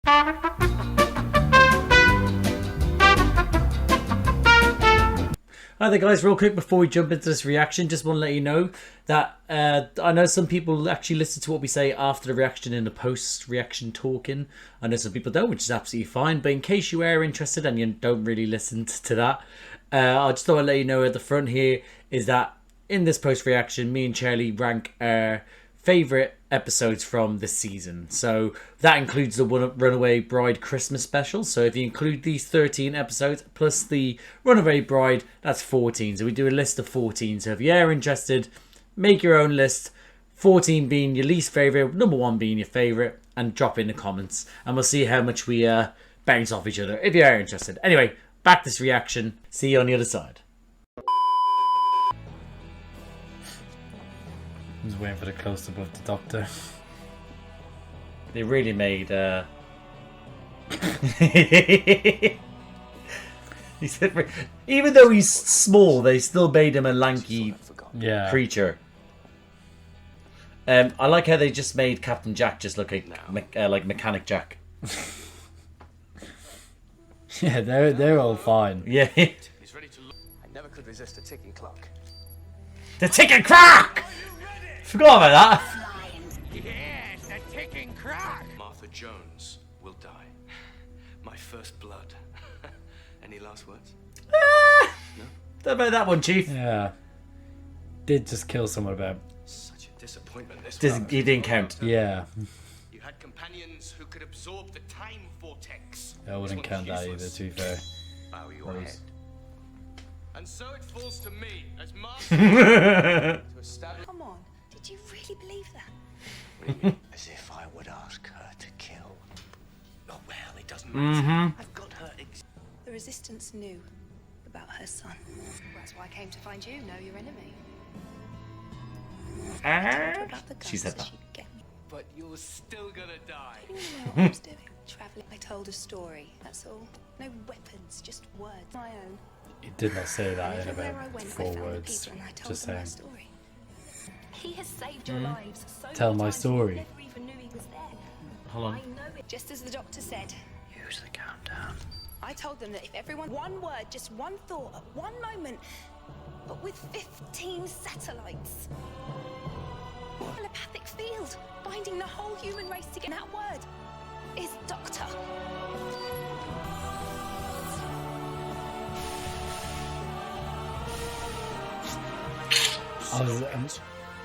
Hi there guys, real quick before we jump into this reaction, just want to let you know that I know some people actually listen to what we say after the reaction in the post-reaction talking. I know some people don't, which is absolutely fine, but in case you are interested and you don't really listen to that, I just thought I'd let you know at the front here is that in this post-reaction, me and Charlie rank our favourite episodes from this season. So that includes the Runaway Bride Christmas special. So if you include these 13 episodes plus the Runaway Bride, that's 14. So we do a list of 14. So if you are interested, make your own list. 14 being your least favourite, number 1 being your favourite, and drop in the comments. And we'll see how much we bounce off each other if you are interested. Anyway, back to this reaction. See you on the other side. I was waiting for the close-up of the Doctor. They really made he said, even though he's small, they still made him a lanky creature. I like how they just made Captain Jack just look like Mechanic Jack. Yeah, they're all fine. Yeah. He's ready to look. I never could resist a ticking clock. The ticking clock! Forgot about that. Yes, the ticking clock. Martha Jones will die. My first blood. Any last words? No? Don't about that one, Chief. Yeah. Did just kill someone about. Such a disappointment this He didn't count. Yeah. You had companions who could absorb the time vortex. I wouldn't count that either, to be fair. Bow your head. And so it falls to me as master to establish. Come on, did you really believe that? As if I would ask her to kill. Oh well, it doesn't matter. I've got her. The Resistance knew about her son. That's why I came to find you. Know your enemy. I told her about the guns She said that. she'd get me. But you're still gonna die. You didn't know what I was doing. Traveling. I told a story. That's all. No weapons, just words. My own. He did not say that in Everywhere I about went, I 4 found the words. people and I told Just them my saying. story. He has saved your lives. So Tell many my times story. You never even knew he was there. Hold on. I know it. Just as the doctor said. Use the countdown. I told them that if everyone, one word, just one thought, at one moment, but with 15 satellites. Telepathic field, binding the whole human race together. That word is Doctor.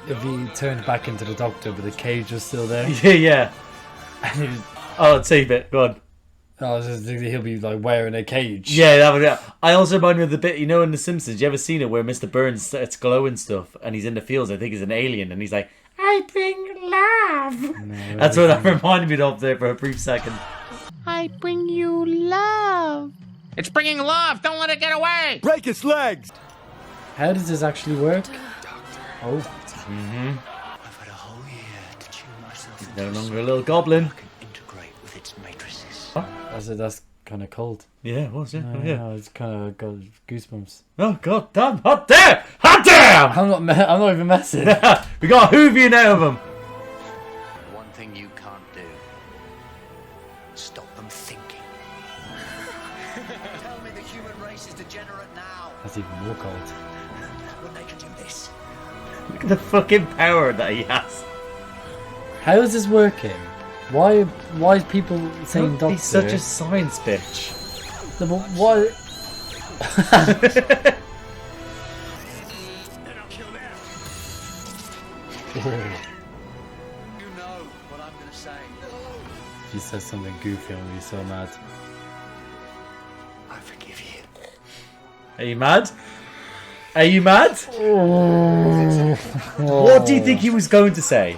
If he turned back into the Doctor, but the cage was still there. Yeah. And he was, oh, save it. Go on. I was just thinking he'll be like wearing a cage. Yeah, that was it. I also remind me of the bit, you know, in The Simpsons. You ever seen it where Mr. Burns starts glowing stuff and he's in the fields? I think he's an alien and he's like, I bring love. No, That's what that reminded me of there for a brief second. I bring you love. It's bringing love. Don't let it get away. Break its legs! How does this actually work? Oh. I've had a whole year to tune myself. No longer a little goblin. I can integrate with its matrices. That's kind of cold. Yeah, it was, yeah. Oh, yeah, it's kind of got goosebumps. Oh, god damn. Hot damn! Hot damn! I'm not even messing. We got a Hoovian out of him. One thing you can't do. Stop them thinking. Tell me the human race is degenerate now. That's even more cold. When they can do this. Look at the fucking power that he has. How is this working? Why is people saying Doctor? He's such a science bitch. No, but what? Then I'll kill them. You know what I'm gonna say. If he says something goofy, I'm gonna be so mad. I forgive you. Are you mad? Are you mad? What do you think he was going to say?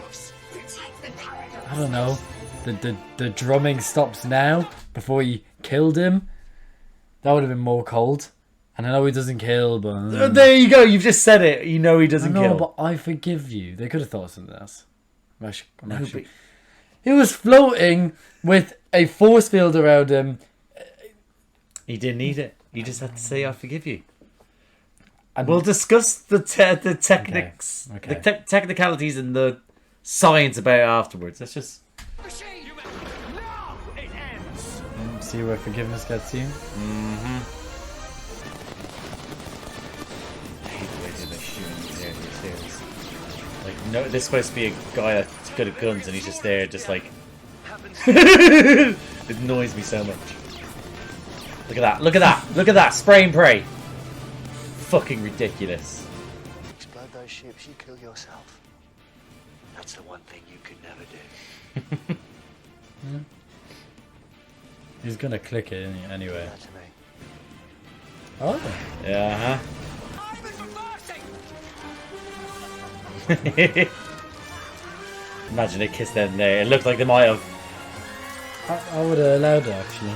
I don't know. The drumming stops now before he killed him. That would have been more cold. And I know he doesn't kill, but There you go. You've just said it. You know he doesn't I know, kill. but I forgive you. They could have thought of something else. I'm actually- but- He was floating with a force field around him. He didn't need it. You just had to say, I forgive you. And We'll discuss the techniques, Okay. the technicalities and the science about it afterwards. Let's just... Machine! Now it ends! see where forgiveness gets you. Mm-hmm. I hate the way they shoot in these areas. Like, no, this is supposed to be a guy that's good at guns, and he's just there, just like. It annoys me so much. Look at that! Look at that! Look at that! Spray and pray. Fucking ridiculous. Explode those ships, you kill yourself. That's the one thing you could never do. He's gonna click it anyway. That to me. Oh. Yeah, Imagine they kissed them there. It looked like they might have. I would have allowed it actually.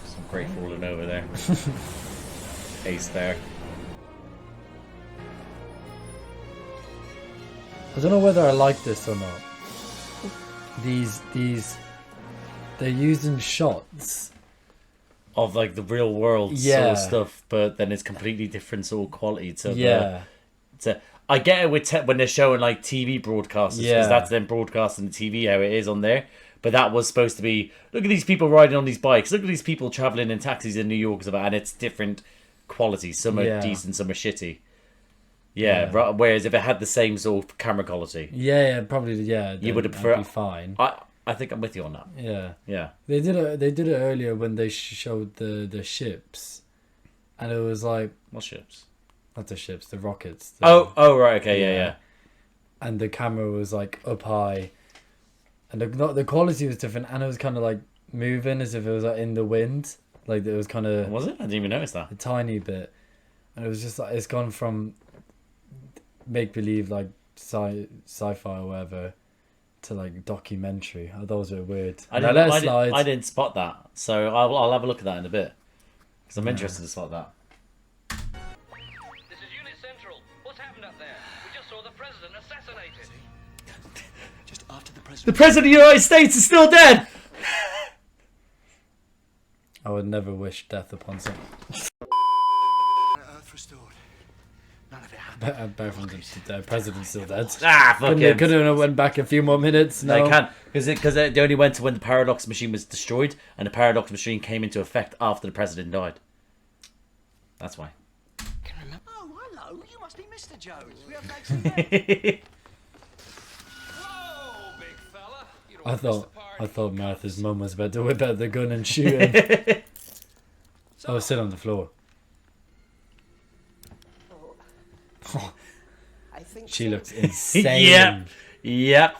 Some great falling over there. Ace there. I don't know whether I like this or not. These they're using shots Of like the real world sort Yeah. of stuff, but then it's completely different sort of quality to yeah. I get it with when they're showing like TV broadcasts, because Yeah. that's them broadcasting the TV how it is on there. But that was supposed to be, look at these people riding on these bikes, look at these people traveling in taxis in New York, and it's different qualities. Some are Yeah. decent, some are shitty. Yeah, right, whereas if it had the same sort of camera quality, Yeah, probably you would have be preferred. fine. I think I'm with you on that. Yeah. Yeah. They did it earlier when they showed the ships, and it was like What ships? not the ships, the rockets. Oh, right, okay, yeah. And the camera was like up high, and the quality was different, and it was kind of like moving as if it was like in the wind, like it was kind of Was it? I didn't even notice that. a tiny bit, and it was just like it's gone from make believe like sci-fi or whatever to like documentary. I thought it was a bit weird. I Now, didn't, let it slide. I didn't spot that, so I'll have a look at that in a bit, because I'm interested to spot that. This is Unit Central. What's happened up there? We just saw the president assassinated. Just after the The president. President of the United States is still dead! I would never wish death upon someone. Earth restored. None of it happened. Apart from the president's still dead. Ah, fuck him. Couldn't have went back a few more minutes. No, They can't, because they only went to when the paradox machine was destroyed, and the paradox machine came into effect after the president died. That's why. Oh, hello. You must be Mr. Jones. We haven't actually met. Whoa, big fella. You don't I wanna miss the thought party. Martha's mum was about to whip out the gun and shoot him. Oh, sit on the floor. I think She so. looks insane. Yep.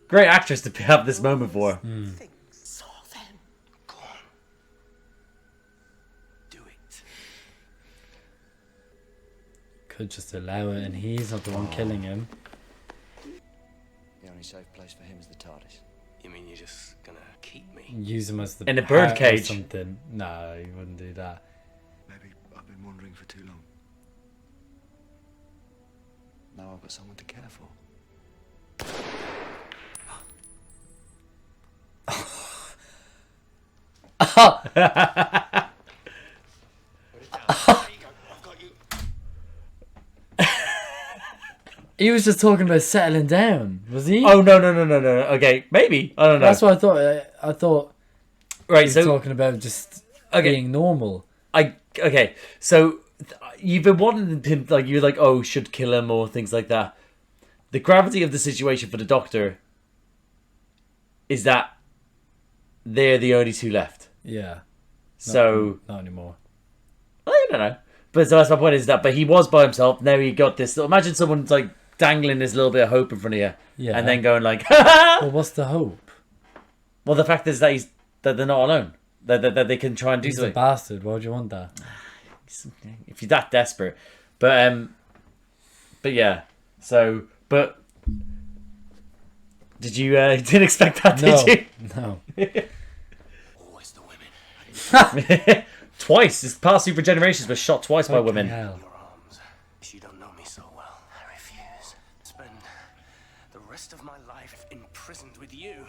Great actress to have this moment for. Things. Saw them. Go on. Do it. Could just allow it, and he's not the one killing him. The only safe place for him is the TARDIS. You mean you're just gonna keep me? Use him as the In a parrot or birdcage. something. No, he wouldn't do that. Maybe I've been wandering for too long. Now I've got someone to care for. He was just talking about settling down, was he? Oh, no. Okay, maybe. I don't know. That's what I thought. I thought Right, he was so... talking about just Okay. being normal. Okay, so you've been wanting him, like, you're like, oh, should kill him or things like that. The gravity of the situation for the Doctor is that they're the only two left. Yeah. So, Not anymore. I don't know. But so that's my point, is that, but he was by himself, now he got this, imagine someone's like dangling this little bit of hope in front of you, Yeah. and then going like, ha Well, what's the hope? Well, the fact is that they're not alone. That they can try and do He's a something. bastard. Why would you want that? If you're that desperate. But yeah. So, but did you didn't expect that, No. did No. Always the women. Twice. His past super generations were shot twice by women. Hell. Your arms. You don't know me so well. I refuse. Spend the rest of my life imprisoned with you.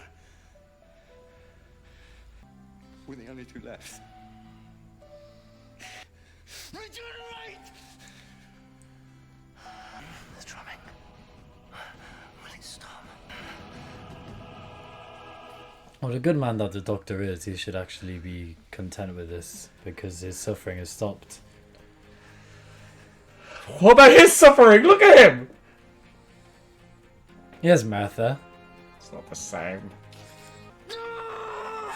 We're the only two left. Regenerate! The drumming. Will it stop? Well, the good man that the Doctor is, he should actually be content with this because his suffering has stopped. What about his suffering? Look at him! Yes, Martha. It's not the same.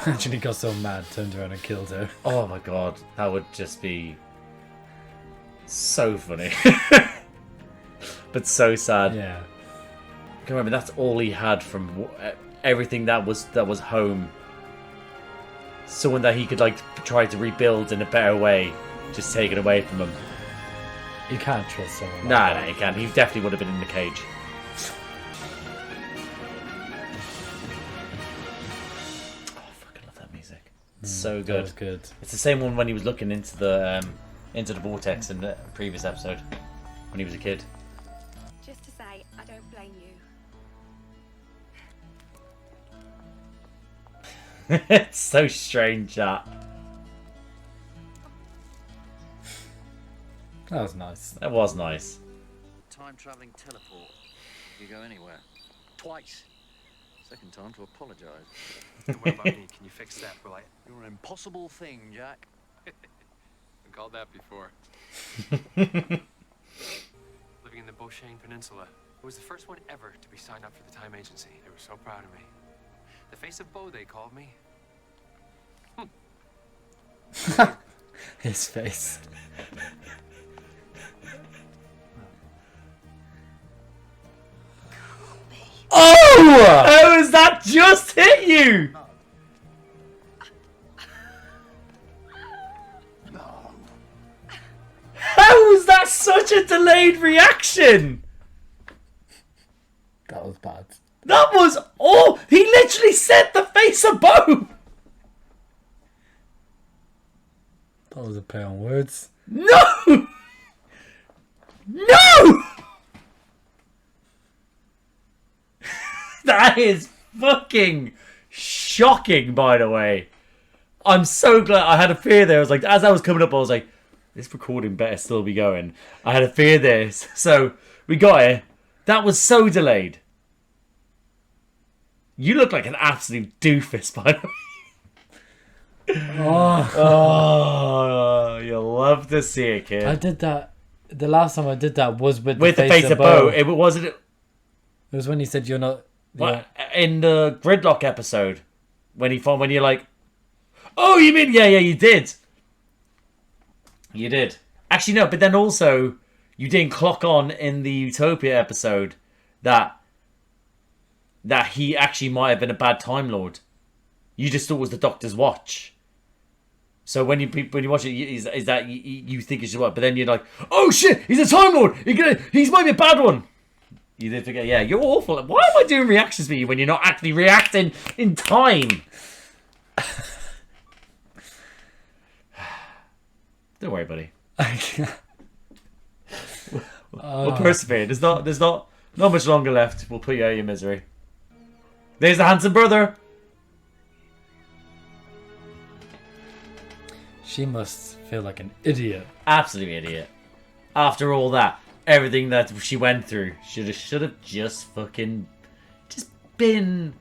Actually got so mad, turned around and killed her. Oh my god, that would just be so funny. But so sad. Yeah. Can remember that's all he had from everything that was home. Someone that he could like try to rebuild in a better way, just taken away from him. You can't trust someone. Like Nah, that. you can't. He definitely would have been in the cage. Oh, I fucking love that music. It's so That good. was good. It's the same one when he was looking into the vortex in the previous episode when he was a kid. Just to say, I don't blame you. It's so strange that. That was nice. That was nice. Time-travelling teleport. You go anywhere. Twice. Second time to apologise. Don't worry about me. Can you fix that? Will I? You're an impossible thing, Jack. Been called that before. Living in the Beauchene Peninsula. I was the first one ever to be signed up for the Time Agency. They were so proud of me. The face of Beau, they called me. His face. Oh! How has that just hit you? How was that such a delayed reaction? That was bad. That was all. He literally said the face of Beau. That was a play on words. No! No! That is fucking shocking, by the way. I'm so glad. I had a fear there. I was like, as I was coming up, I was like, this recording better still be going. I had a fear there. So we got it. That was so delayed. You look like an absolute doofus, by the way. Oh, you'll love to see it, kid. I did that. The last time I did that was with With the face of Beau. It wasn't. It was when he said you're not. What, in the Gridlock episode, when you're like, oh, you mean you did. You did. Actually, no, but then also you didn't clock on in the Utopia episode that he actually might have been a bad Time Lord. You just thought it was the Doctor's watch. So when you watch it, is that you think it's what? But then you're like, oh shit, he's a Time Lord. He might be a bad one. You did forget. Yeah, you're awful. Why am I doing reactions for you when you're not actually reacting in time? Don't worry, buddy. We'll persevere. There's not much longer left. We'll put you out of your misery. There's the handsome brother. She must feel like an idiot. Absolute idiot. After all that, everything that she went through, should have just fucking been.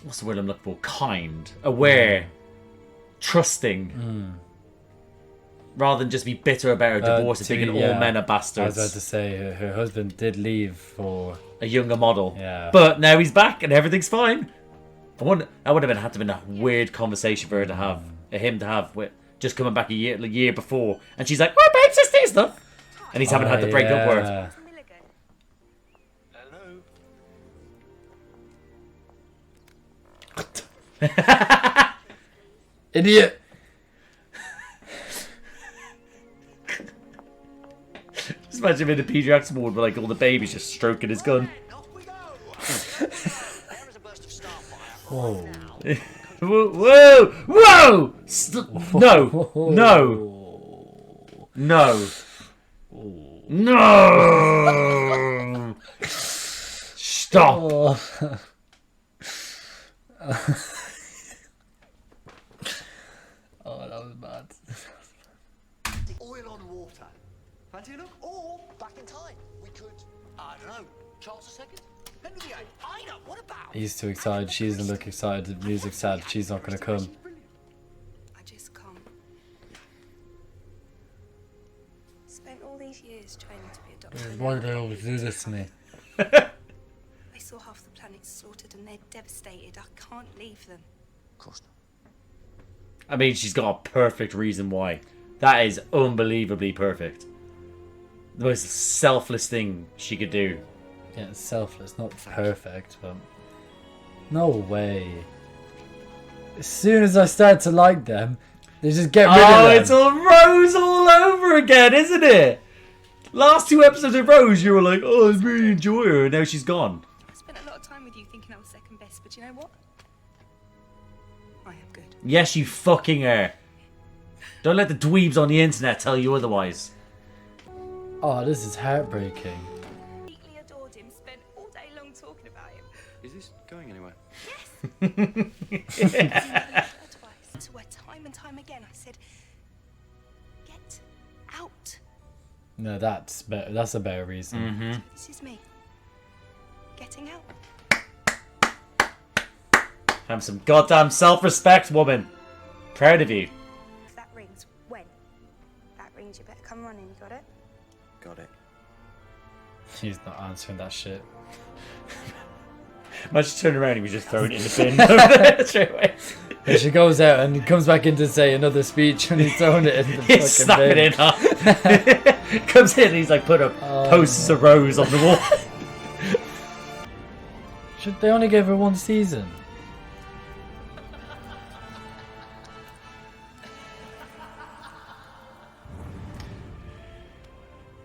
What's the word I'm looking for? Kind, aware, trusting. Rather than just be bitter about her divorce and thinking all men are bastards. I was about to say, her husband did leave for a younger model. Yeah. But now he's back and everything's fine. That would have had to been a weird conversation for her to have, him to have, with just coming back a year before, and she's like, "Oh, babe, sister and stuff," and he's having had to break up with her. Hello. Idiot. Just imagine him in a pediatrics ward with like all the babies just stroking his gun. Whoa. Whoa! Whoa! No! No! No! No! Stop! Oh, that was bad. Oil on water. Fancy a look? Or back in time. We could, I don't know, Charles II? Henry VIII? I know. What about He's too excited. She doesn't look excited. The music's sad. She's not going to come. I just can't. Spent all these years training to be a doctor. Why do they always do this to me? I saw half the planet slaughtered and they're devastated. I can't leave them. Of course not. I mean, she's got a perfect reason why. That is unbelievably perfect. The most selfless thing she could do. Yeah, it's selfless, not perfect, but... No way. As soon as I start to like them, they just get rid of them. Oh, it's all Rose all over again, isn't it? Last 2 episodes of Rose, you were like, oh, I really enjoy her, and now she's gone. I spent a lot of time with you thinking I was second best, but you know what? I am good. Yes, you fucking are. Don't let the dweebs on the internet tell you otherwise. Oh, this is heartbreaking. Deeply adored him, spent all day long talking about him. Is this going anywhere? Twice. To her time and time again, I said, get out. No, that's better. That's a better reason. This is me. Getting out. Have some goddamn self-respect, woman. Proud of you. If that rings, when? That rings, you better come running, got it? Got it. He's not answering that shit. Imagine turning around and we just throw it in the bin. Straight away. And she goes out and comes back in to say another speech and he's throwing it in the fucking He's snap bin. it in half. Comes in and he's like, put up posters of Rose on the wall. Should they only give her 1 season?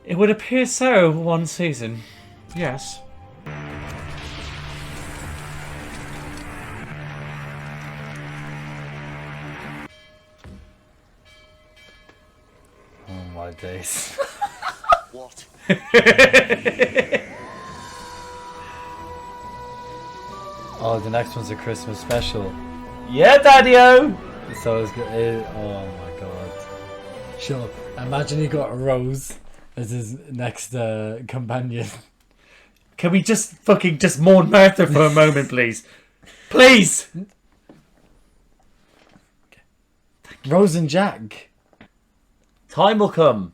It would appear so, 1 season. Yes. Oh my days. What? Oh, the next one's a Christmas special. Yeah, Daddy-O! So it's good. Oh my god. Sure. Imagine he got a Rose as his next companion. Can we just fucking just mourn Martha for a moment, please? Please! Rose and Jack. Time will come,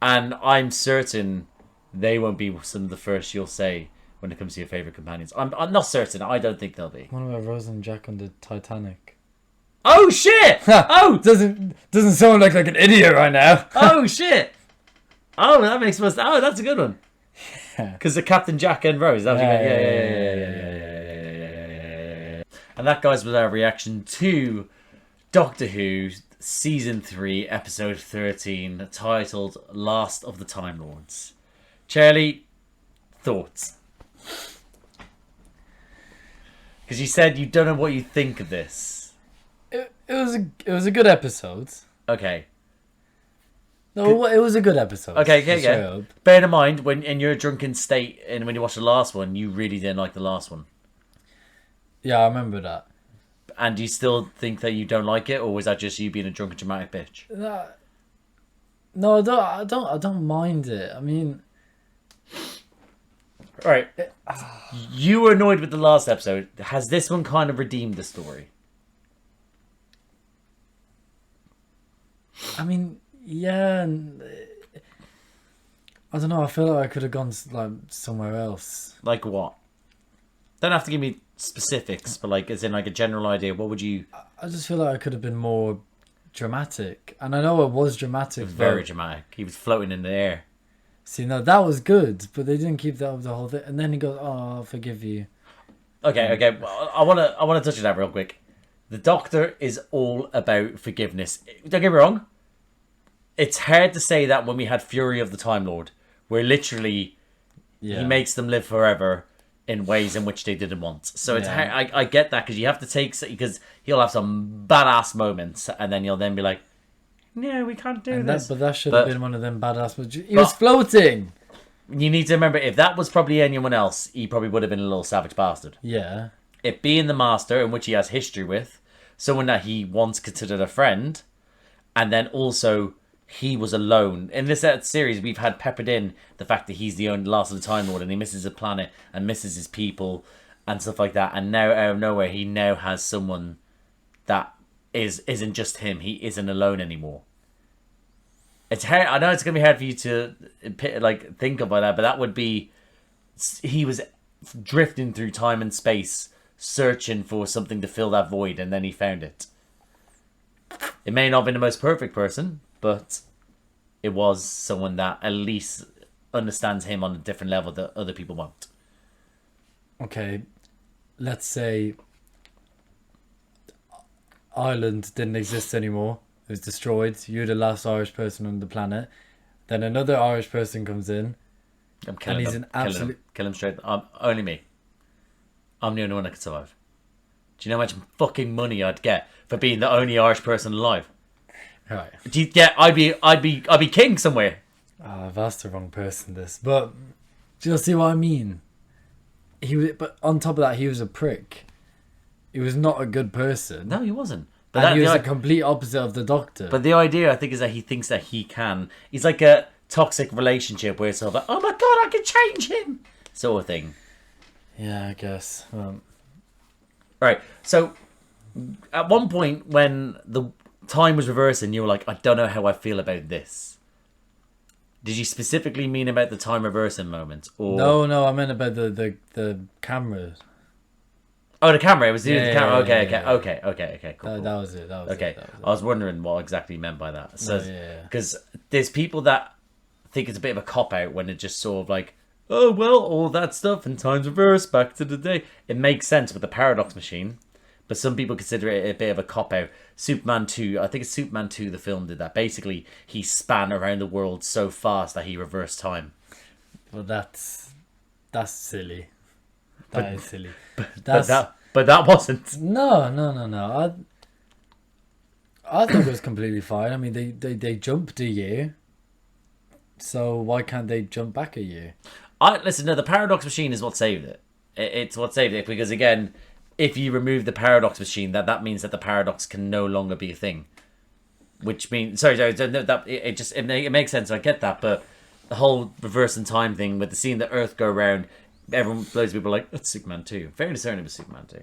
and I'm certain they won't be some of the first you'll say when it comes to your favourite companions. I'm not certain. I don't think they'll be. What about Rose and Jack on the Titanic? Oh, shit! Oh! Doesn't sound like an idiot right now. Oh, shit! Oh, that makes most... Oh, that's a good one. Because the Captain Jack and Rose. That was yeah. And that, guys, was our reaction to Doctor Who Season 3, Episode 13, titled Last of the Time Lords. Charlie, thoughts? Because you said you don't know what you think of this. It was a good episode. Okay. No, it was a good episode. Okay, yeah. Up. Bear in mind, when in your drunken state and when you watched the last one, you really didn't like the last one. Yeah, I remember that. And do you still think that you don't like it, or was that just you being a drunken dramatic bitch? No, I don't mind it. I mean, Right. You were annoyed with the last episode. Has this one kind of redeemed the story? I mean, yeah. I don't know. I feel like I could have gone like somewhere else. Like what? Don't have to give me specifics, but like, as in like a general idea. What would you? I just feel like I could have been more dramatic, and I know it was dramatic. Very dramatic. He was floating in the air. See, no, that was good, but they didn't keep that up the whole thing. And then he goes, "Oh, I'll forgive you." Okay. Well, I wanna touch on that real quick. The Doctor is all about forgiveness. Don't get me wrong. It's hard to say that when we had Fury of the Time Lord, where literally he makes them live forever in ways in which they didn't want. So it's hard, I get that, because you have to take, because he'll have some badass moments, and then you'll then be like, no, we can't do this. But that should have been one of them badass. But he was floating. You need to remember, if that was probably anyone else, he probably would have been a little savage bastard. Yeah. It being the Master, in which he has history with, someone that he once considered a friend, and then also he was alone. In this series, we've had peppered in the fact that he's the only last of the Time Lord, and he misses his planet and misses his people, and stuff like that. And now out of nowhere, he now has someone that isn't just him. He isn't alone anymore. It's hard. I know it's gonna be hard for you to like think about that, but that would be. He was drifting through time and space, searching for something to fill that void, and then he found it. It may not have been the most perfect person, but it was someone that at least understands him on a different level that other people won't. Okay, let's say Ireland didn't exist anymore. It was destroyed. You're the last Irish person on the planet. Then another Irish person comes in. I'm killing and he's him. an absolute... Kill him straight. Only me. I'm the only one that could survive. Do you know how much fucking money I'd get for being the only Irish person alive? Right. I'd be king somewhere. I've asked the wrong person this, but do you see what I mean? But on top of that, he was a prick. He was not a good person. No, he wasn't. But he was the complete opposite of the Doctor. But the idea, I think, is that he thinks that he can. He's like a toxic relationship where it's sort of like, oh my god, I can change him, sort of thing. Yeah, I guess. Right. So, at one point when the time was reversing, you were like, I don't know how I feel about this. Did you specifically mean about the time reversing moment? Or... No, I meant about the camera. Oh, the camera. It was the camera. Yeah, Okay. Cool. That was it. Okay. I was wondering what exactly you meant by that. So, yeah. Because there's people that think it's a bit of a cop-out when it just sort of like, oh, well, all that stuff and time's reversed back to the day. It makes sense with the paradox machine. But some people consider it a bit of a cop-out. Superman 2, I think it's Superman 2, the film did that. Basically, he span around the world so fast that he reversed time. Well, that's silly. That is silly. But that wasn't. No. I think it was completely fine. I mean, they jumped a year. So why can't they jump back a year? Listen, no, the paradox machine is what saved it. It's what saved it because, again... If you remove the paradox machine, that means that the paradox can no longer be a thing. Which means... Sorry, it makes sense, I get that, but the whole reverse in time thing with the seeing the Earth go around, everyone, loads of people are like, that's Superman 2. Fairly certain it was Superman 2.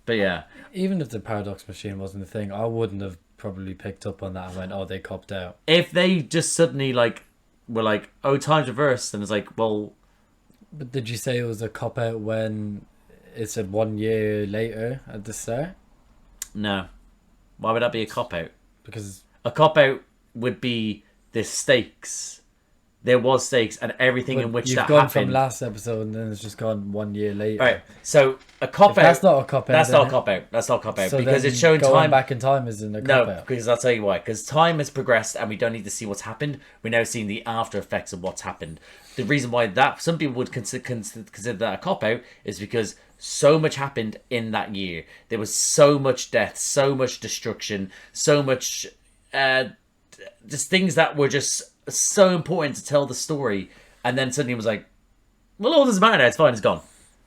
But yeah. Even if the paradox machine wasn't a thing, I wouldn't have probably picked up on that and went, oh, they copped out. If they just suddenly, were like, oh, time's reversed, then it's like, well... But did you say it was a cop-out when... It said 1 year later at the start? No. Why would that be a cop-out? Because... A cop-out would be the stakes. There was stakes and everything in which that happened. You've gone from last episode and then it's just gone 1 year later. Right. So, a cop-out... That's not a cop-out. That's not a cop-out. That's not a cop-out. So because it's showing going time... back in time isn't a cop-out. No, because I'll tell you why. Because time has progressed and we don't need to see what's happened. We're now seeing the after effects of what's happened. The reason why some people would consider that a cop-out is because so much happened in that year. There was so much death, so much destruction, so much... just things that were just so important to tell the story. And then suddenly it was like, well, all doesn't matter now. It's fine. It's gone.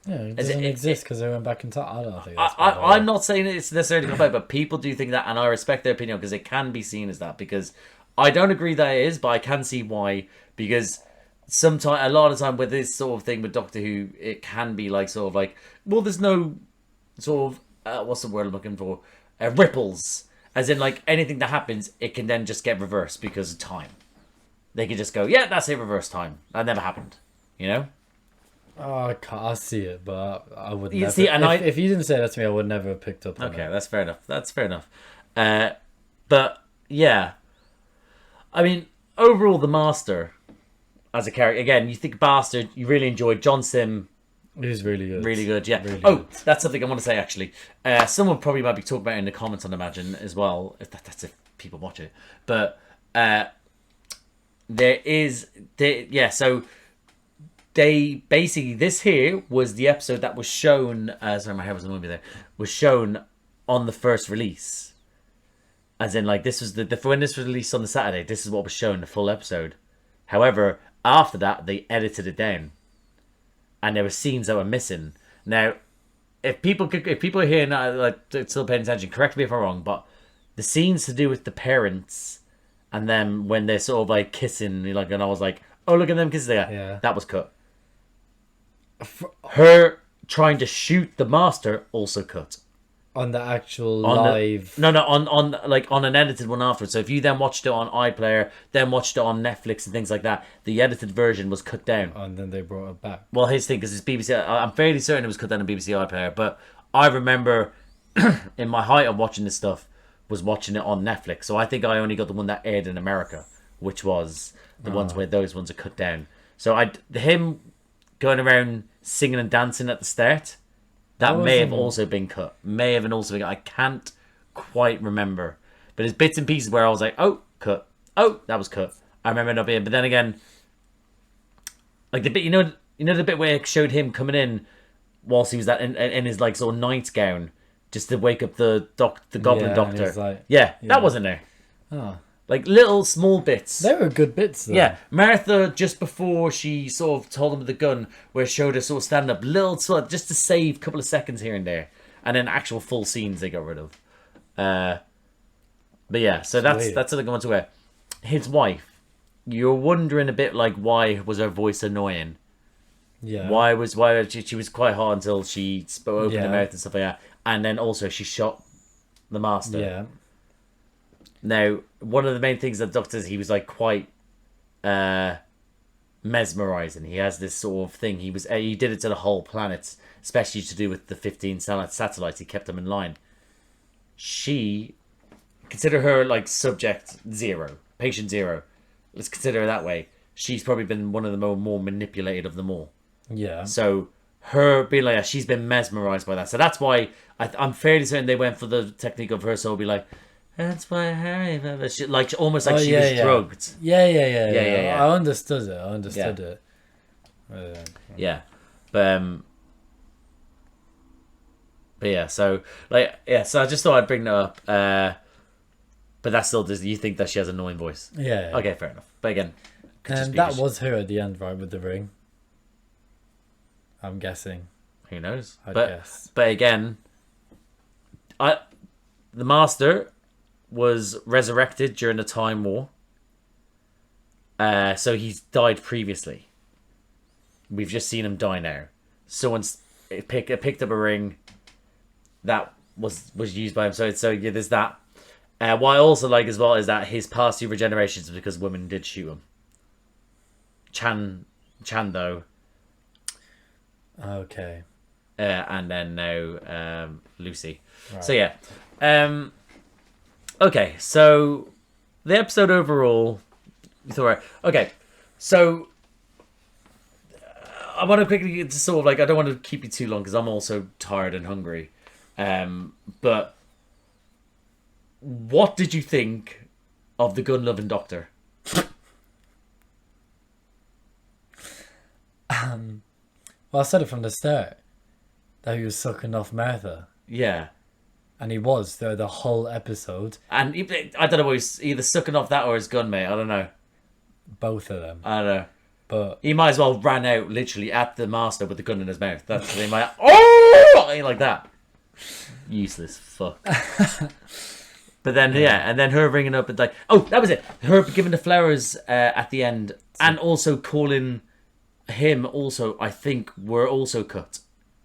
Yeah, it doesn't exist because they went back in time. I don't think that's I'm not saying it's necessarily cop-out, but people do think that, and I respect their opinion because it can be seen as that. Because I don't agree that it is, but I can see why. Because a lot of the time with this sort of thing with Doctor Who, it can be like sort of like, well, there's no sort of what's the word I'm looking for? Ripples, as in like anything that happens, it can then just get reversed because of time. They can just go, yeah, that's a reverse time. That never happened, you know. Oh, I see it, but I would You never. see, and if you didn't say that to me, I would never have picked up on it. Okay, that's fair enough. That's fair enough. But yeah, I mean, overall, the Master as a character, again, you think Bastard, you really enjoyed John Sim. He's really good. Really good, yeah. Really good. That's That's something I want to say actually. Someone probably might be talking about it in the comments, I'd imagine, as well. That's if people watch it. But so they basically, this here was the episode that was shown. Sorry, my hair was a movie there. Was shown on the first release. As in, like, this was when this was released on the Saturday. This is what was shown, the full episode. However, after that, they edited it down, and there were scenes that were missing. Now, if people are here now, like, still paying attention, correct me if I'm wrong, but the scenes to do with the parents, and then when they're sort of like kissing, like, and I was like, oh, look at them kissing there. Yeah. That was cut. Her trying to shoot the Master also cut. On the actual On live. on an edited one afterwards. So if you then watched it on iPlayer, then watched it on Netflix and things like that, the edited version was cut down. And then they brought it back. Well, his thing, because it's BBC, I'm fairly certain it was cut down on BBC iPlayer, but I remember in my height of watching this stuff was watching it on Netflix. So I think I only got the one that aired in America, which was the ones where those ones are cut down. So him going around singing and dancing at the start, that may have also been cut. I can't quite remember. But there's bits and pieces where I was like, oh, cut. Oh, that was cut. I remember not being. But then again, like the bit, the bit where it showed him coming in whilst he was in his like sort of nightgown, just to wake up the Goblin Doctor. Like, that wasn't there. Oh. Like little small bits. They were good bits though. Yeah, Martha, just before she sort of told him with the gun, where it showed her sort of stand up, little sort of, just to save a couple of seconds here and there, and then actual full scenes they got rid of. But yeah, so that's something I want to wear. His wife, you're wondering a bit like why was her voice annoying? Yeah. Why she was quite hot until she spoke open her mouth and stuff like that, and then also she shot the Master. Yeah. Now, one of the main things that the Doctor says, he was like quite mesmerizing. He has this sort of thing. He did it to the whole planet, especially to do with the 15 satellites. He kept them in line. She, consider her like subject 0, patient 0. Let's consider her that way. She's probably been one of the more manipulated of them all. Yeah. So her being like that, she's been mesmerized by that. So that's why I'm fairly certain they went for the technique of her soul be like, that's why Harry, like almost like she was drugged. Yeah. I understood it. Yeah, but yeah. So so I just thought I'd bring that up. But that's still just, you think that she has an annoying voice. Yeah. Okay, fair enough. But again, and that was her at the end, right, with the ring. I'm guessing. Who knows? I guess. But again, the Master was resurrected during the Time War. So he's died previously. We've just seen him die now. Someone's picked up a ring that was used by him. So yeah, there's that. What I also like as well is that his past 2 regenerations is because women did shoot him. Chando. Okay. And then now Lucy. Right. So yeah. Okay, so the episode overall, okay, so I want to quickly get to sort of like, I don't want to keep you too long because I'm also tired and hungry. But what did you think of the gun-loving Doctor? Well, I said it from the start that he was sucking off Martha. Yeah. And he was the whole episode. And I don't know, he's either sucking off that or his gun, mate. I don't know. Both of them. I don't know. But he might as well ran out literally at the Master with the gun in his mouth. That's they might. Oh, like that. Useless fuck. But then and then her ringing up and like, oh, that was it. Her giving the flowers at the end, and also calling him. Also, I think were also cut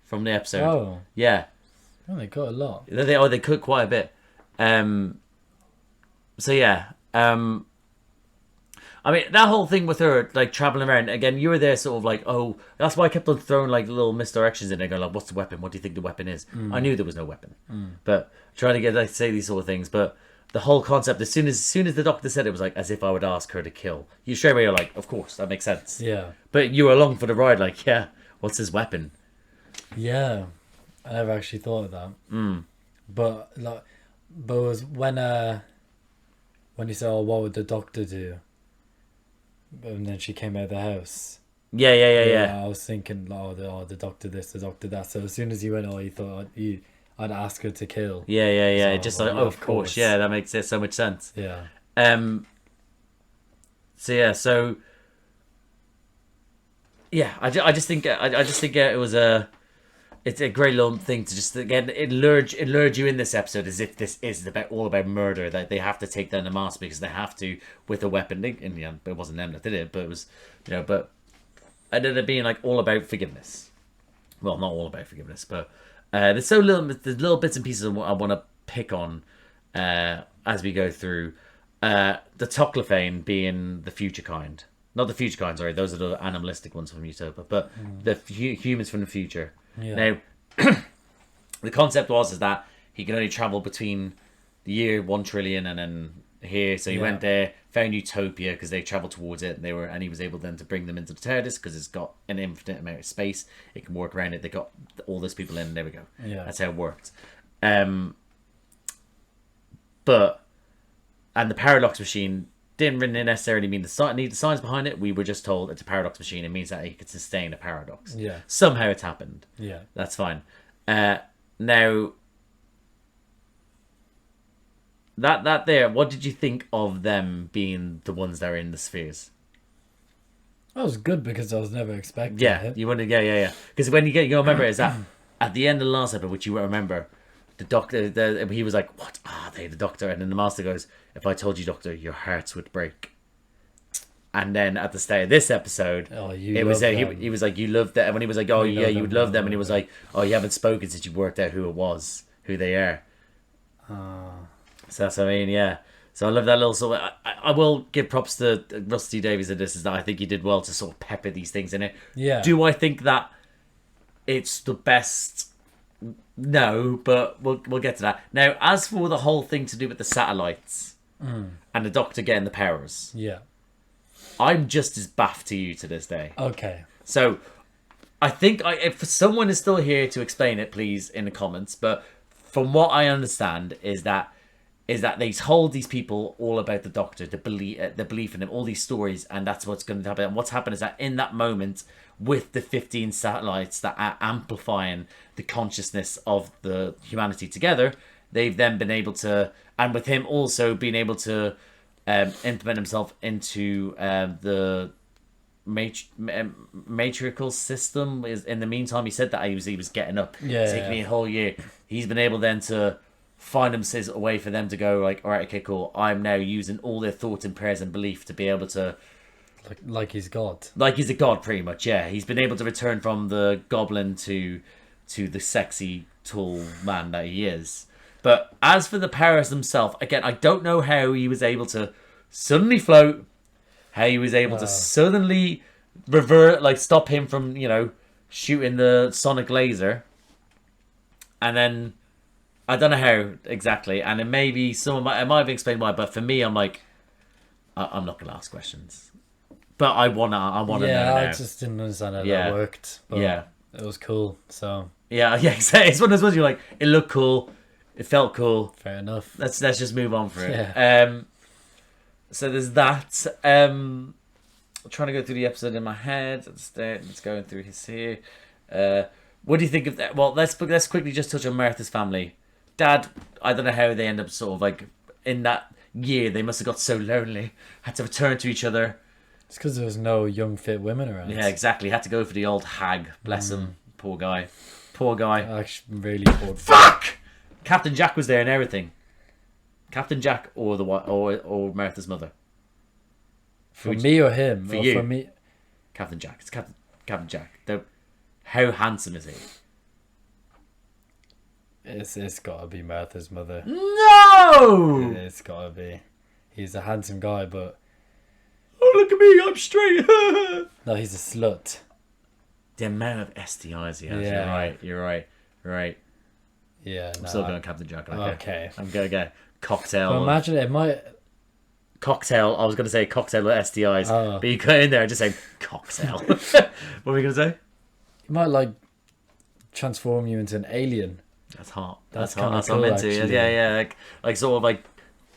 from the episode. Oh, yeah. Oh, they cut a lot. They cut quite a bit. So yeah. I mean, that whole thing with her, like, traveling around, again, you were there sort of like, oh, that's why I kept on throwing, like, little misdirections in there, going, like, what's the weapon? What do you think the weapon is? I knew there was no weapon. But trying to get, like, say these sort of things. But the whole concept, as soon as the Doctor said it, was like, as if I would ask her to kill. You straight away, you're like, of course, that makes sense. Yeah. But you were along for the ride, like, yeah, what's his weapon? Yeah. I never actually thought of that. But it was when you said, oh, what would the Doctor do? And then she came out of the house. Yeah. I was thinking, the Doctor this, the Doctor that. So as soon as you went, you thought I'd ask her to kill. Yeah. So, Just like, of course. Yeah, that makes so much sense. Yeah. I just think it was it's a great little thing to just, again, it lured you in this episode as if this is all about murder, that they have to take down the Master because they have to with a weapon. In the end, but it wasn't them that did it, but it was, but it ended up being like all about forgiveness. well, not all about forgiveness, but there's little bits and pieces I want to pick on as we go through. The Toclophane being the future kind. Not the future kind, sorry. Those are the animalistic ones from Utopia, but the humans from the future. Yeah. Now, the concept is that he can only travel between the year 1 trillion and then here. So he went there, found Utopia because they traveled towards it, and he was able then to bring them into the TARDIS because it's got an infinite amount of space. It can work around it. They got all those people in. And there we go. Yeah. That's how it worked. But the paradox machine didn't really necessarily mean the science behind it. We were just told it's a paradox machine. It means that it could sustain a paradox. Yeah. Somehow it's happened. Yeah. That's fine. Now, that there, what did you think of them being the ones that are in the spheres? That was good because I was never expecting Yeah, it. you want to, yeah. Because when you remember is that at the end of the last episode, which you won't remember, the doctor, he was like, "What are they?" The doctor, and then the master goes, "If I told you, doctor, your hearts would break." And then at the start of this episode, he was like, "You loved them." And when he was like, "Oh yeah, you would love them," and he was like, "Oh, you haven't spoken since you worked out who they are." So that's what I mean, yeah. So I love that little sort of, I will give props to Rusty Davies in this, is that I think he did well to sort of pepper these things in it. Yeah. Do I think that it's the best? No, but we'll get to that. Now, as for the whole thing to do with the satellites and the Doctor getting the powers, Yeah. I'm just as baffed to you to this day. Okay. So I think if someone is still here to explain it, please, in the comments. But from what I understand is that they told these people all about the Doctor, the belief in him, all these stories, and that's what's going to happen. And what's happened is that in that moment, with the 15 satellites that are amplifying the consciousness of the humanity together, they've then been able to, and with him also being able to implement himself into the matriarchal system. Is in the meantime, he said that he was getting up, taking a whole year. He's been able then to find a way for them to go like, all right, okay, cool. I'm now using all their thoughts and prayers and belief to be able to, like he's God. like he's a god, pretty much. Yeah, he's been able to return from the goblin to the sexy tall man that he is. But as for the powers themselves, again, I don't know how he was able to suddenly float, how he was able to suddenly revert, like stop him from, shooting the sonic laser. And then, I don't know how exactly, and it may be I might have explained why, but for me, I'm like, I'm not going to ask questions. But I want to know now. Yeah, I just didn't understand how that worked. But it was cool, so... Yeah, exactly. It's one of those ones you're like, it looked cool, it felt cool. Fair enough. Let's just move on for it. Yeah. So there's that. I'm trying to go through the episode in my head. Let's go through his here. What do you think of that? Well, let's quickly just touch on Martha's family. Dad, I don't know how they end up sort of like in that year. They must have got so lonely, had to return to each other. It's because there was no young, fit women around. Yeah, exactly. Had to go for the old hag. Bless him. Poor guy. Poor guy. Actually, really poor. Fuck! Captain Jack was there and everything. Captain Jack or or Martha's mother. For me or him? For or you. For me. Captain Jack. It's Captain Jack. How handsome is he? It's gotta be Martha's mother. No! It's gotta be. He's a handsome guy, but... Oh, look at me, I'm straight. No, he's a slut. The amount of STIs he has. Yeah. You're right. Yeah, I'm still going Captain Jack. Okay. I'm going to get cocktail. But imagine it might... Cocktail. I was going to say cocktail with STIs. Oh. But you got in there and just say cocktail. What were we going to say? It might, like, transform you into an alien. That's hot. That's hot. kinda That's cool, what I'm into. actually. Yeah. Like sort of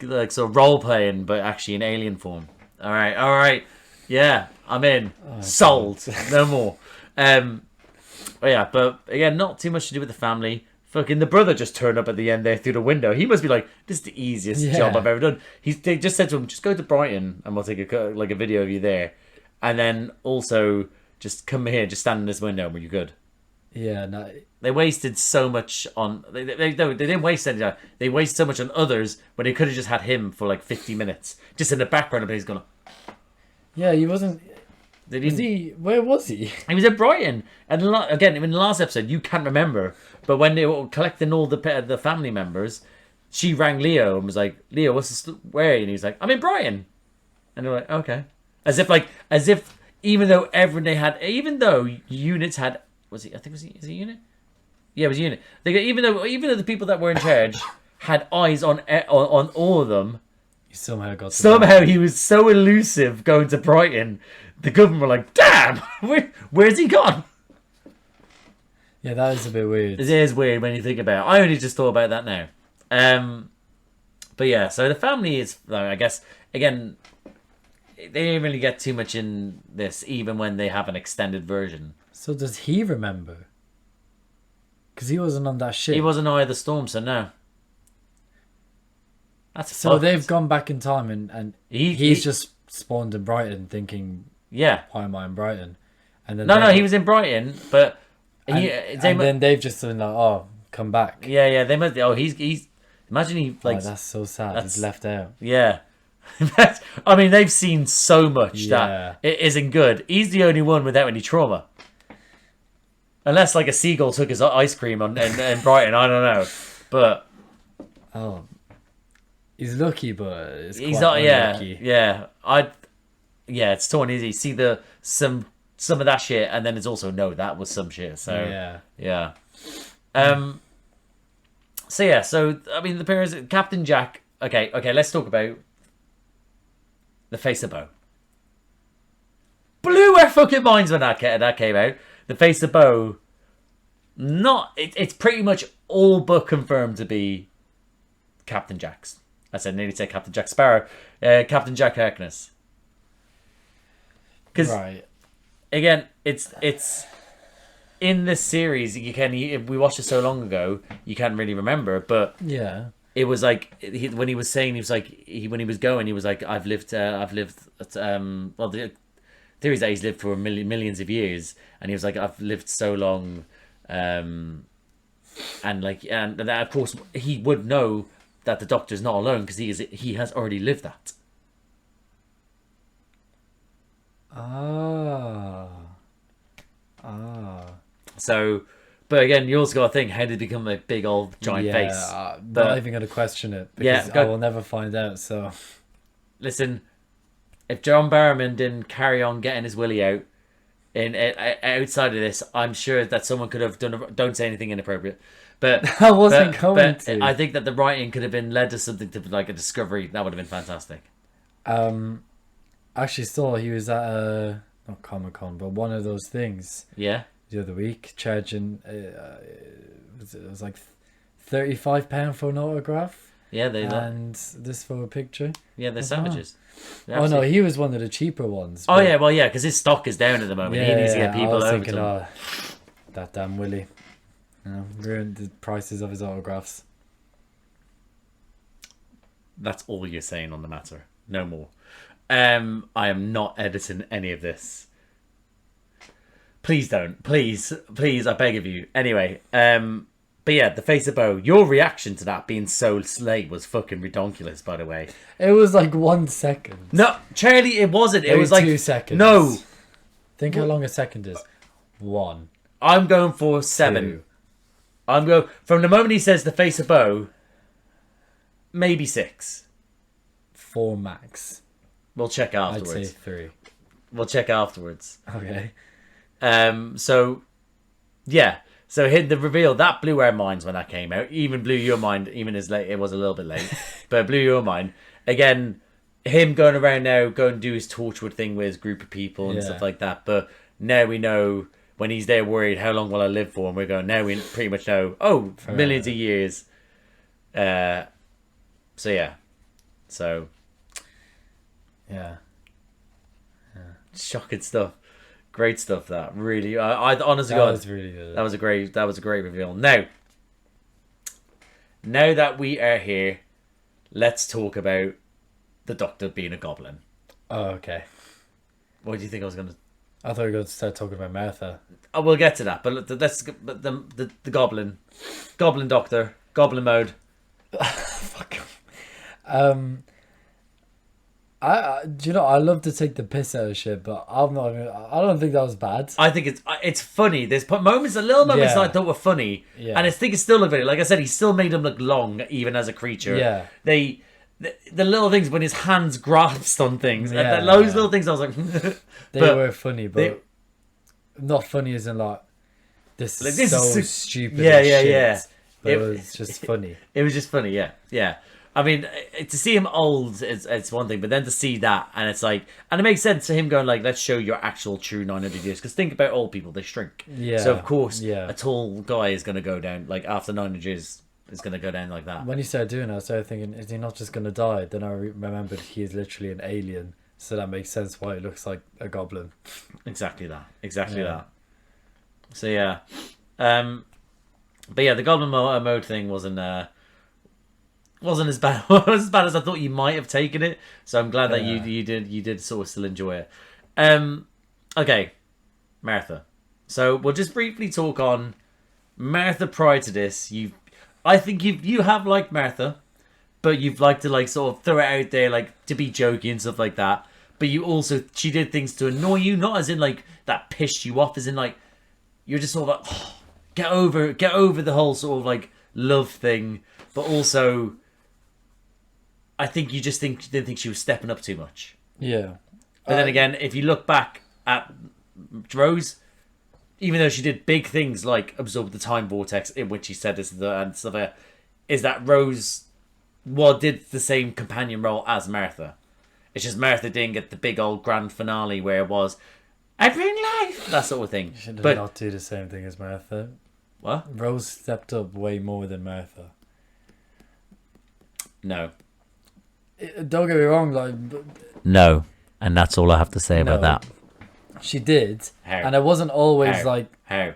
like sort of role playing, but actually in alien form. All right. Yeah, I'm in. Sold. No more. But again, not too much to do with the family. Fucking the brother just turned up at the end there through the window. He must be like, this is the easiest job I've ever done. They just said to him, just go to Brighton and we'll take a video of you there, and then also just come here, just stand in this window, and we're good. Yeah, no. They wasted so much on... They didn't waste any time. They wasted so much on others when they could have just had him for like 50 minutes. Just in the background, but he's gonna... Yeah, he wasn't... Where was he? He was at Brighton, and again in the last episode you can't remember, but when they were collecting all the family members, she rang Leo and was like, "Leo, what's the where?" And he was like, "I'm in Brighton," and they're like, "Okay," as if even though units had is he unit? Yeah, it was unit. Even though the people that were in charge had eyes on all of them, somehow he was so elusive going to Brighton. The government were like, "Damn, where's he gone?" Yeah, that is a bit weird. It is weird when you think about it. I only just thought about that now. But yeah, so the family is, I guess, again, they didn't really get too much in this, even when they have an extended version. So does he remember? Because he wasn't on that ship. He wasn't on the storm, so no. That's so fucked. they've gone back in time and he's just spawned in Brighton thinking, yeah, why am I in Brighton? And then no, he was in Brighton, but then they've just been like, oh, come back. Yeah, they must. Oh, he's. Imagine he like. Oh, that's so sad. He's left out. Yeah, I mean they've seen so much that it isn't good. He's the only one without any trauma, unless like a seagull took his ice cream in Brighton. I don't know, but he's lucky, but he's not. Unlucky. Yeah. It's torn easy. See some of that shit, and then it's also that was some shit. So yeah. So I mean, the parents, Captain Jack. Okay. Let's talk about the face of Bo. Blew our fucking minds when that came out. The face of Bo. It's pretty much all but confirmed to be Captain Jack's. I nearly said Captain Jack Sparrow. Captain Jack Harkness. Because again, it's in this series. If we watched it so long ago, you can't really remember. But yeah, it was like when he was saying, when he was going, he was like, I've lived. Well, the theory is that he's lived for millions of years, and he was like, I've lived so long, and that, of course he would know that the Doctor's not alone because he has already lived that. So, but again, you also got to think, how did he become a big old giant face? Not even going to question it because I will never find out. So, listen, if John Barrowman didn't carry on getting his willy out outside of this, I'm sure that someone could have done. Don't say anything inappropriate. But I wasn't going to. I think that the writing could have been led to something to like a discovery that would have been fantastic. Actually saw he was at not Comic-Con, but one of those things. Yeah. The other week, charging it was like £35 for an autograph. Yeah, and this for a picture. Yeah, they're savages. Oh no, he was one of the cheaper ones. Oh yeah, well yeah, because his stock is down at the moment. He needs to get people over to him. That damn Willie, ruined the prices of his autographs. That's all you're saying on the matter. No more. I am not editing any of this. Please don't. Please, I beg of you. Anyway, but yeah, the face of Bo. Your reaction to that being so late was fucking redonkulous, by the way. It was like 1 second. No, Charlie, it wasn't. It was like 2 seconds. No. Think how long a second is. 1. I'm going for 7. 2. I'm going from the moment he says the face of Bo. Maybe 6. 4 max. We'll check afterwards. I'd say 3. We'll check afterwards. Okay. So yeah. So the reveal that blew our minds when that came out. Even blew your mind. Even as late, it was a little bit late, but it blew your mind. Again, him going around now, going to do his Torchwood thing with his group of people and stuff like that. But now we know when he's there worried, how long will I live for? And we're going, now we pretty much know, millions of years. So yeah. So yeah. Shocking stuff. Great stuff. That really, I honestly, that was really good. That was a great reveal. Now that we are here, let's talk about the Doctor being a goblin. Oh, okay. What do you think I was gonna? I thought we were going to start talking about Martha. Oh, we'll get to that. But the goblin Doctor, goblin mode. Fuck. Do you know, I love to take the piss out of shit, but I don't think that was bad. I think it's funny. There's moments, little moments Yeah. that I thought were funny, Yeah. and I think it's still a video. Like I said, he still made him look long, even as a creature. Yeah. The little things when his hands grasped on things, Yeah. and those little things, I was like, They but were funny, but not funny as in like this Like, is this so is so- stupid. Yeah, and yeah, shit, yeah. But It- it was just funny. it was just funny. Yeah. I mean, to see him old, it's one thing, but then to see that, and it's like, and it makes sense to him going like, let's show your actual true 900 years. Because think about old people, they shrink. Yeah, So of course, yeah. a tall guy is going to go down, like after 900 years, is going to go down like that. When you started doing it, I started thinking, is he not just gonna die? Then I remembered he is literally an alien, so that makes sense why he looks like a goblin. Exactly that. Yeah. So yeah, but yeah, the goblin mode thing wasn't as bad as bad as I thought you might have taken it. So I'm glad that Yeah. you did sort of still enjoy it. Okay, Martha. So we'll just briefly talk on Martha prior to this. I think you have liked Martha, but you've liked to like sort of throw it out there like to be jokey and stuff like that. But she did things to annoy you, not as in like that pissed you off, as in like you're just sort of like, oh, get over the whole sort of like love thing, but also I think you just didn't think she was stepping up too much. Yeah. But then again, if you look back at Rose, even though she did big things like absorb the time vortex, in which she said this and stuff like that, is that Rose did the same companion role as Martha. It's just Martha didn't get the big old grand finale where it was, I bring life, that sort of thing. She did But not do the same thing as Martha. what? Rose stepped up way more than Martha. No. Don't get me wrong, like No. And that's all I have to say about that. She did, How? and it wasn't always How? like How?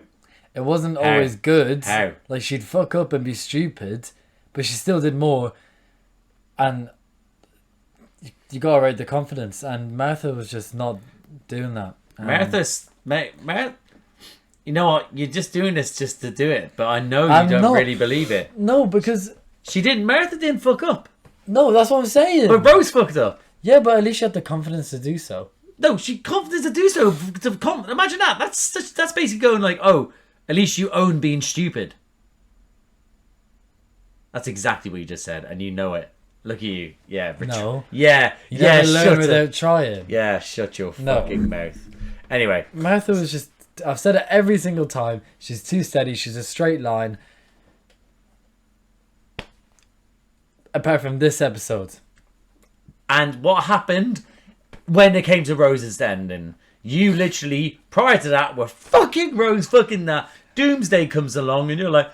it wasn't always good. How? Like she'd fuck up and be stupid, but she still did more. And you gotta rate the confidence. And Martha was just not doing that. Martha, you know what? You're just doing this just to do it, but I know you I'm don't not- really believe it. No, because Martha didn't fuck up, no, that's what I'm saying. but Rose fucked up. Yeah, but at least she had the confidence to do so. No, she confidence to do so. Imagine that. That's basically going like, oh, at least you own being stupid. That's exactly what you just said, and you know it. Look at you. Yeah. No. Yeah. You Yeah. never learn Shut without it. trying. Yeah. Shut your No. fucking mouth. Anyway. Martha was just, I've said it every single time, she's too steady, she's a straight line. Apart from this episode. And what happened when it came to Rose's ending? You literally, prior to that, were fucking Rose fucking that. Doomsday comes along and you're like,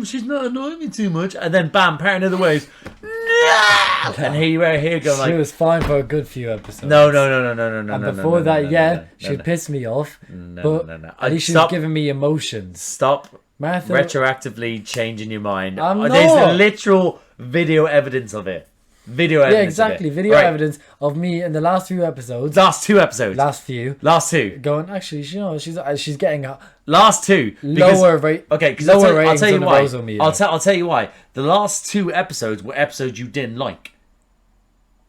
she's not annoying me too much. And then bam, Parent of the Waves. No! And here you are here going She like, was fine for a good few episodes. no. And before that, she'd piss me off. But at least she was Stop. giving me emotions. Stop Martha, retroactively changing your mind. I'm There's not. literal video evidence of it. Video evidence. yeah, exactly. Of it. Video Right. evidence of me in the last few episodes. Last two episodes. Last few. Last two. Going, actually, you know, she's getting a Last two. Because, lower rate. okay, because lower I'll ratings tell you than the why. Rosal meter. I'll tell you why. The last two episodes were episodes you didn't like.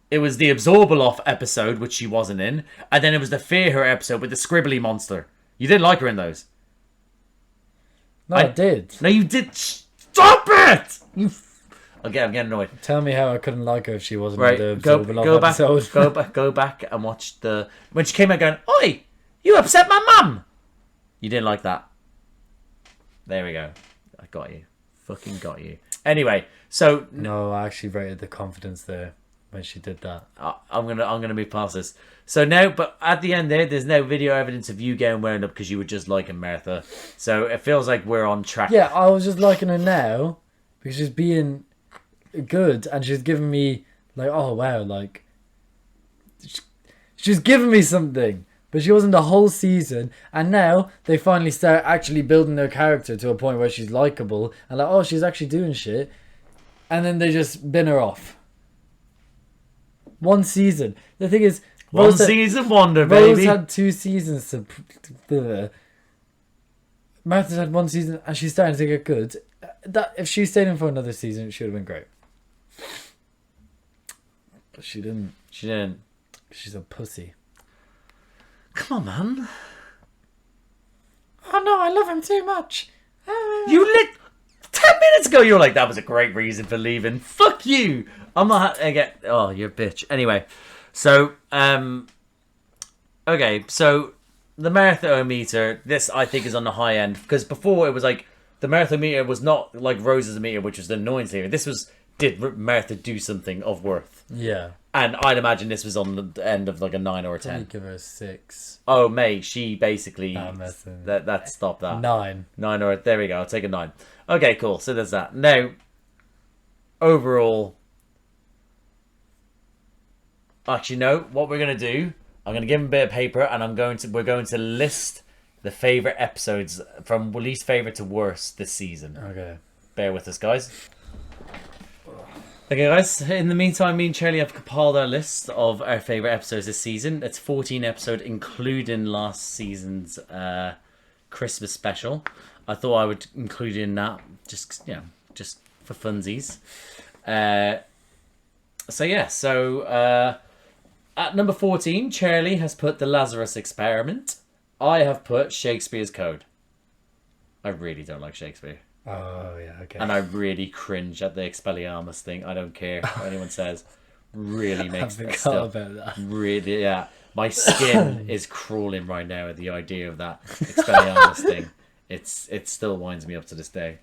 It was the Absorbaloff episode, which she wasn't in, and then it was the Fear Her episode with the Scribbly monster. You didn't like her in those. No, I did. No, you did. Stop it! Okay, I'm getting annoyed. Tell me how I couldn't like her if she wasn't Right, in the go Absorbaloff back, episode. go back and watch the when she came out going, "Oi, you upset my mum." You didn't like that. There we go. I got you. Fucking got you. Anyway, so No, I actually rated the confidence there when she did that. I'm gonna move past this. So now, but at the end there's no video evidence of you getting wound up because you were just liking Martha. So it feels like we're on track. Yeah, I was just liking her now because she's being good and she's giving me like, oh wow, like she's giving me something. But she wasn't the whole season, and now they finally start actually building their character to a point where she's likable and like, oh, she's actually doing shit, and then they just bin her off. One season. The thing is, One season wonder, Rose baby. had 2 seasons to. Martha's had 1 season, and she's starting to get good. That if she stayed in for another season, it should have been great. But she didn't. She didn't. She's a pussy. Come on, man. Oh no, I love him too much. You lit 10 minutes ago. You were like, that was a great reason for leaving. Fuck you. I'm not again. Oh, you're a bitch. Anyway, so okay, so the marathometer. This I think is on the high end because before it was like the marathometer was not like Rose's meter, which was the annoying thing. This was did Martha do something of worth? Yeah. And I'd imagine this was on the end of like a 9 or a 10. I'd give her a 6. Oh, mate, she basically that stop that 9. 9 or there we go. I'll take a 9. Okay, cool. So there's that. Now, overall, actually, no. What we're gonna do? I'm gonna give him a bit of paper, and we're going to list the favorite episodes from least favorite to worst this season. Okay. Bear with us, guys. Okay, guys, in the meantime, me and Charlie have compiled our list of our favourite episodes this season. It's 14 episodes, including last season's Christmas special. I thought I would include in that, just for funsies. So at number 14, Charlie has put The Lazarus Experiment. I have put Shakespeare's Code. I really don't like Shakespeare. Oh, yeah, okay. And I really cringe at the Expelliarmus thing. I don't care what anyone says. Really makes I that forgot stuff. about that. Really, yeah. My skin is crawling right now at the idea of that Expelliarmus thing. It still winds me up to this day.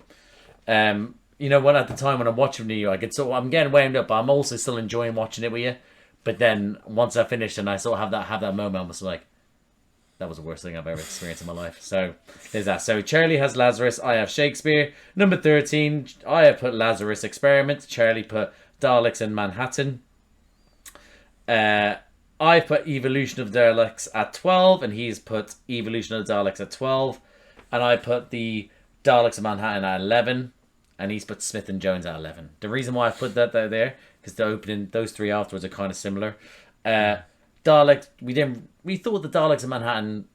You know what? At the time when I'm watching with you, I'm getting wound up, but I'm also still enjoying watching it with you. But then once I finished and I sort of have that moment, I was like, that was the worst thing I've ever experienced in my life. So there's that. So Charlie has Lazarus. I have Shakespeare. Number 13, I have put Lazarus Experiment. Charlie put Daleks in Manhattan. I put Evolution of Daleks at 12, and he's put Evolution of Daleks at 12. And I put the Daleks in Manhattan at 11, and he's put Smith and Jones at 11. The reason why I put that there, because the opening, those three afterwards are kind of similar. Daleks, we thought the Daleks in Manhattan,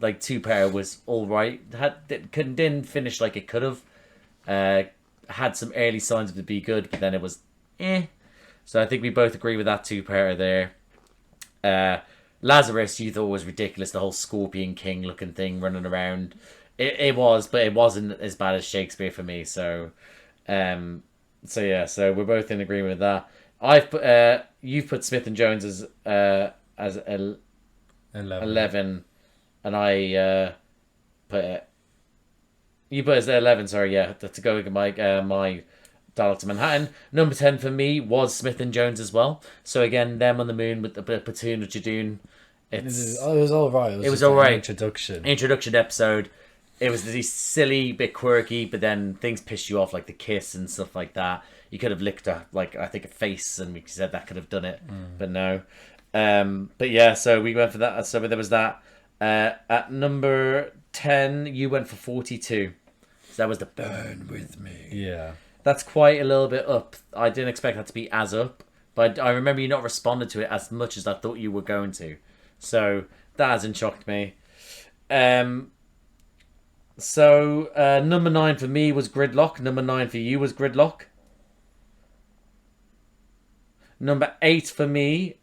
like two-pair was all right. Didn't finish like it could have. Had some early signs of it be good, but then it was So I think we both agree with that two-pair there. Lazarus, you thought was ridiculous, the whole Scorpion King looking thing running around. It was, but it wasn't as bad as Shakespeare for me. So we're both in agreement with that. You've put Smith and Jones as 11, and I put you put as 11. Sorry, yeah, to go with my Daleks in Manhattan. Number 10 for me was Smith and Jones as well. So again, them on the moon with the platoon of Jadoon. It was all right. It was all right. Introduction episode. It was silly, bit quirky, but then things pissed you off, like the kiss and stuff like that. You could have licked a face, and we said that could have done it, but no. But yeah, so we went for that. So there was that. At number 10, you went for 42. So that was the Burn With Me. Yeah. That's quite a little bit up. I didn't expect that to be as up, but I remember you not responded to it as much as I thought you were going to. So that hasn't shocked me. So number 9 for me was Gridlock. Number 9 for you was Gridlock. Number 8 for me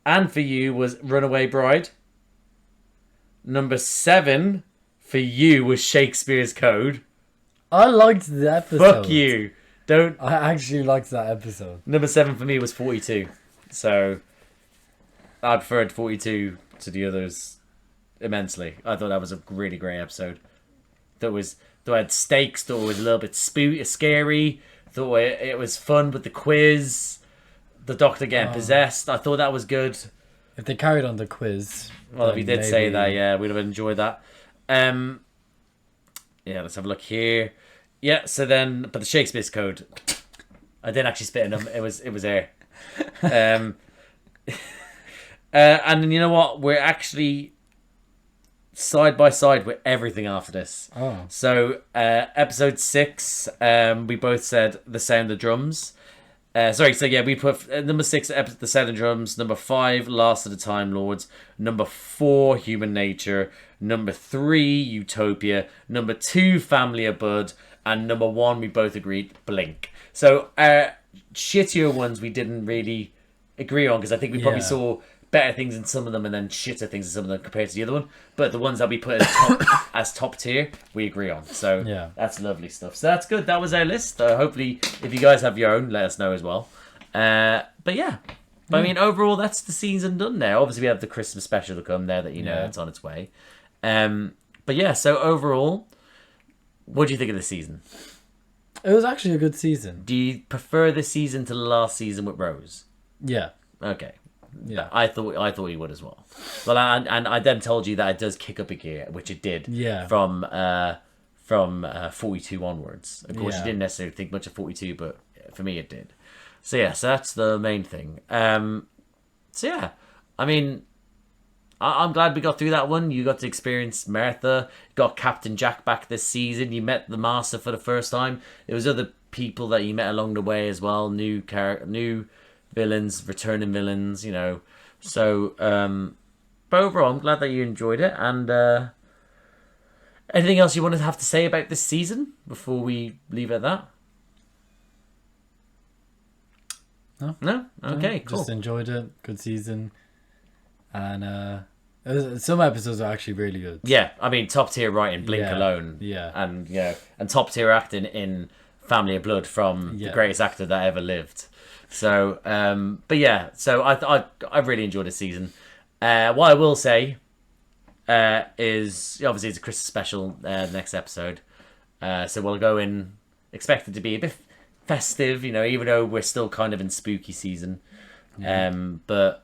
and for you was Runaway Bride. Number 7 for you was Shakespeare's Code. I liked the episode. Fuck you. Don't. I actually liked that episode. Number 7 for me was 42. So I preferred 42 to the others immensely. I thought that was a really great episode. Thought it had stakes. Thought it was a little bit scary. Thought it was fun with the quiz. The Doctor getting possessed. I thought that was good. If they carried on the quiz. Well, if he did say that, yeah, we'd have enjoyed that. Yeah, let's have a look here. Yeah, so then, but the Shakespeare's Code, I didn't actually spit in them. It was air. And then you know what? We're actually side by side with everything after this. Oh. So episode 6, we both said The Sound of Drums. We put number 6, The Sound of Drums. Number 5, Last of the Time Lords. Number 4, Human Nature. Number 3, Utopia. Number 2, Family of Bud. And number 1, we both agreed, Blink. So shittier ones we didn't really agree on, because I think we probably Yeah. saw better things in some of them and then shitter things in some of them compared to the other one. But the ones that we put as top, as top tier, we agree on. So Yeah. that's lovely stuff. So that's good. That was our list. Hopefully, if you guys have your own, let us know as well. But yeah. But I mean, overall, that's the season done now. Obviously, we have the Christmas special to come there that you know Yeah. it's on its way. But yeah, so overall, what do you think of the season? It was actually a good season. Do you prefer this season to the last season with Rose? Yeah. Okay. Yeah. I thought you would as well. Well, and I then told you that it does kick up a gear, which it did. Yeah. From 42 onwards. Of course, Yeah. you didn't necessarily think much of 42, but for me, it did. So yeah, so that's the main thing. So yeah, I mean, I'm glad we got through that one. You got to experience Martha, got Captain Jack back this season. You met the Master for the first time. There was other people that you met along the way as well. New villains, returning villains, you know. So, but overall, I'm glad that you enjoyed it. And anything else you wanted to have to say about this season before we leave it at that? No? Okay, cool. Just enjoyed it. Good season. And some episodes are actually really good. Yeah, I mean, top tier writing, Blink Yeah, alone. yeah. And, you know, and top tier acting in Family of Blood from the Yeah. greatest actor that ever lived. So, but yeah, so I really enjoyed this season. What I will say is, obviously, it's a Christmas special next episode. So we'll go in expected to be a bit festive, you know, even though we're still kind of in spooky season. But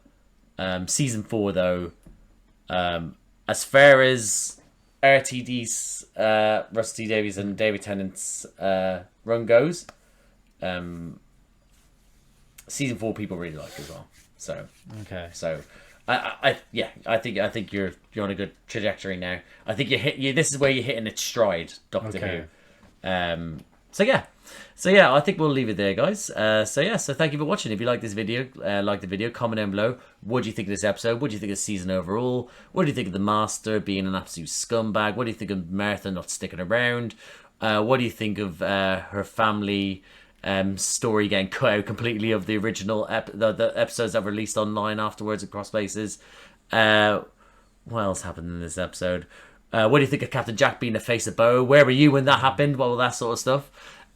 season 4, though, as far as RTD's Rusty Davies and David Tennant's run goes, season 4 people really like as well. So Okay. so I think you're on a good trajectory now. I think this is where you're hitting its stride, Doctor Okay. Who. So yeah, I think we'll leave it there, guys. So thank you for watching. If you like this video, like the video, comment down below. What do you think of this episode? What do you think of the season overall? What do you think of the Master being an absolute scumbag? What do you think of Martha not sticking around? What do you think of her family story getting cut out completely of the original the episodes that were released online afterwards across places? What else happened in this episode? What do you think of Captain Jack being the face of Bo? Where were you when that happened? All that sort of stuff.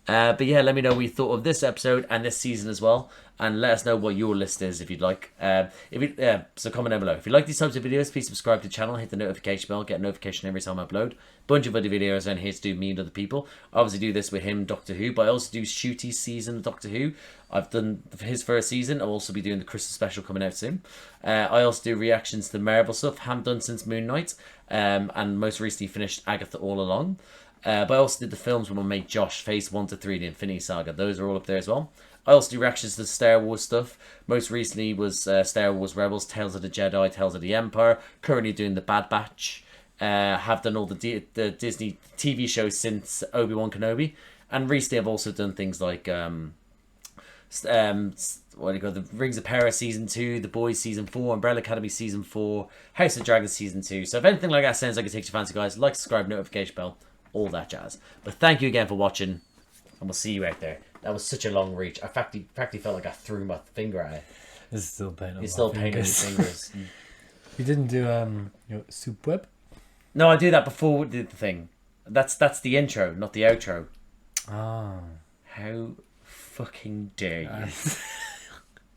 But yeah, let me know what you thought of this episode and this season as well, and let us know what your list is if you'd like. So comment down below. If you like these types of videos, please subscribe to the channel, hit the notification bell, get a notification every time I upload. Bunch of other videos on here to do me and other people. I obviously do this with him, Doctor Who, but I also do Shooty's season of Doctor Who. I've done his first season. I'll also be doing the Christmas special coming out soon. I also do reactions to Marvel stuff. Haven't done since Moon Knight, and most recently finished Agatha All Along. But I also did the films with my mate Josh, Phase 1 to 3, the Infinity Saga. Those are all up there as well. I also do reactions to the Star Wars stuff. Most recently was Star Wars Rebels, Tales of the Jedi, Tales of the Empire. Currently doing the Bad Batch. Have done all the Disney TV shows since Obi-Wan Kenobi. And recently I've also done things like the Rings of Power Season 2, The Boys Season 4, Umbrella Academy Season 4, House of Dragons Season 2. So if anything like that sounds like it takes your fancy, guys, like, subscribe, notification bell, all that jazz. But thank you again for watching, and we'll see you out there. That was such a long reach. I practically felt like I threw my finger at it. It's still pain. It's still pain in your fingers. You didn't do your soup web? No, I do that before we did the thing. That's the intro, not the outro. Ah. How fucking dare you?